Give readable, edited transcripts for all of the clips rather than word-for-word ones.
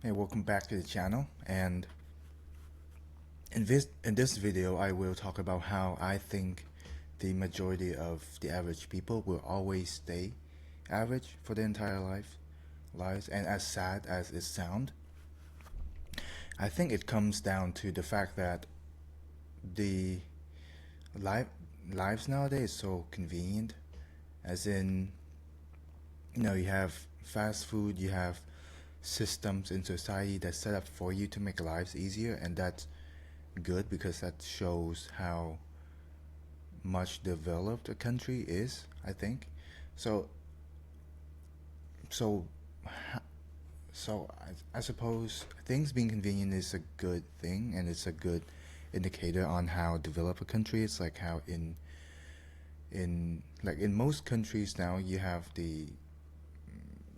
Hey, welcome back to the channel. And in this video, I will talk about how I think the majority of the average people will always stay average for their entire lives. And as sad as it sounds, I think it comes down to the fact that the life lives nowadays is so convenient. As in, you have fast food, you have systems in society that's set up for you to make lives easier, and that's good because that shows how much developed a country is, I think. So so I suppose things being convenient is a good thing, and it's a good indicator on how developed a country is. Like how in most countries now you have the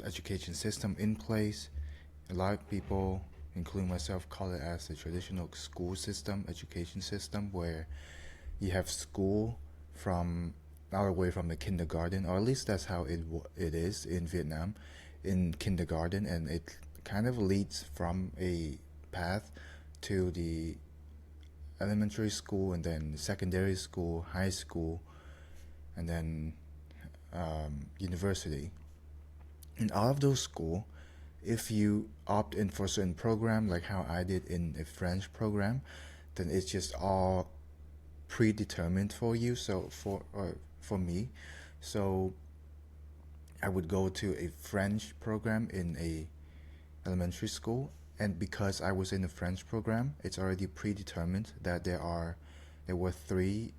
education system in place. A lot of people, including myself, call it as the traditional school system, education system, where you have school from all the way from the kindergarten, or at least that's how it is in Vietnam, in kindergarten, and it kind of leads from a path to the elementary school, and then secondary school, high school, and then university. In all of those school, if you opt in for a certain program, like how I did in a French program, then it's just all predetermined for you. So for me, so I would go to a French program in a elementary school, and because I was in the French program, it's already predetermined that there were three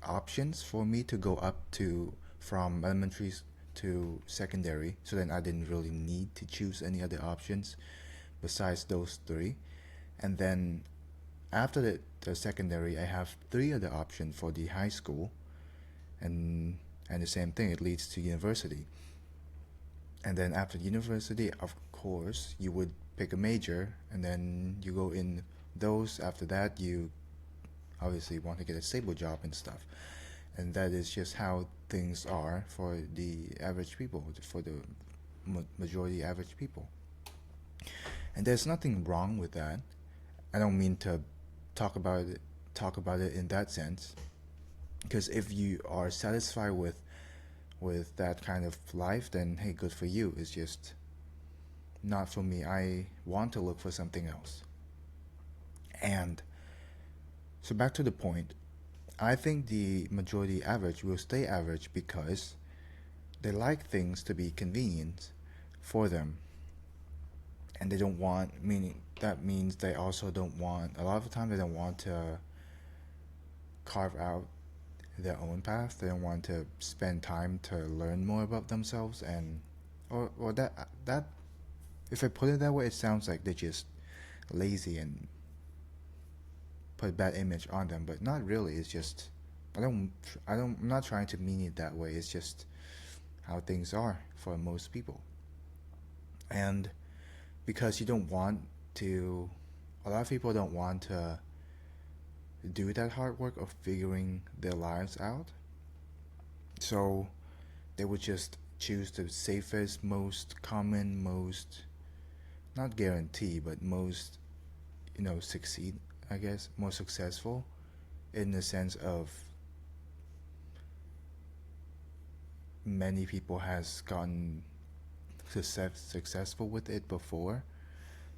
options for me to go up to from elementary to secondary. So then I didn't really need to choose any other options besides those three. And then after the secondary, I have three other options for the high school, and the same thing, it leads to university. And then after university, of course, you would pick a major, and then you go in those. After that, you obviously want to get a stable job and stuff. And that is just how things are for the average people, for the majority average people. And there's nothing wrong with that. I don't mean to talk about it in that sense, because if you are satisfied with that kind of life, then hey, good for you. It's just not for me. I want to look for something else. And so back to the point, I think the majority average will stay average because they like things to be convenient for them, and they don't want, meaning that means they also don't want, a lot of the time they don't want to carve out their own path. They don't want to spend time to learn more about themselves, and or that if I put it that way, it sounds like they're just lazy and put a bad image on them, but not really. It's just I'm not trying to mean it that way. It's just how things are for most people. And because you don't want to, a lot of people don't want to do that hard work of figuring their lives out. So they would just choose the safest, most common, most, not guarantee, but most, succeed, I guess, more successful, in the sense of many people has gotten successful with it before.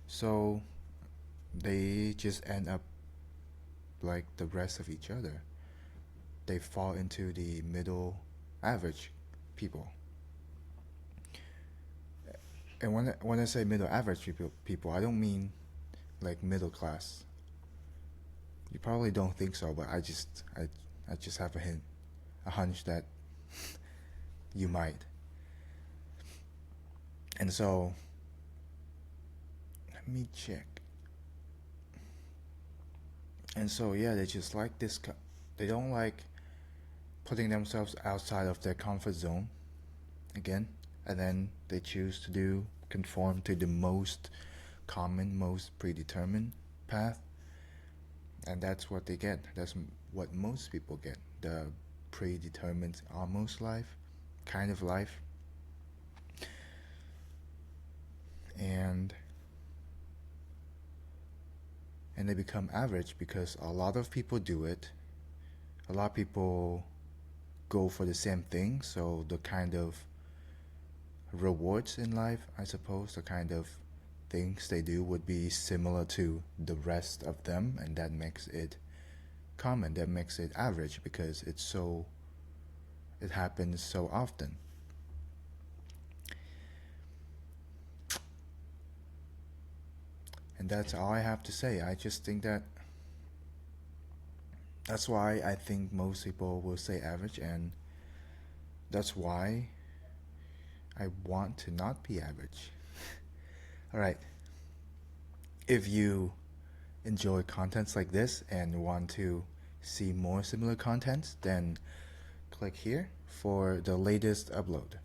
So they just end up like the rest of each other. They fall into the middle average people. And when I say middle average people, I don't mean like middle class. You probably don't think so, but I just have a hunch that you might. And so let me check. And so yeah, they just like this. They don't like putting themselves outside of their comfort zone again, and then they choose to do conform to the most common, most predetermined path, and that's what they get. That's what most people get, the predetermined almost life, kind of life. And and they become average because a lot of people do it. A lot of people go for the same thing, so the kind of rewards in life, I suppose, the kind of things they do would be similar to the rest of them, and that makes it common, that makes it average because it happens so often. And that's all I have to say. I just think that's why I think most people will say average, and that's why I want to not be average. All right. If you enjoy contents like this and want to see more similar contents, then click here for the latest upload.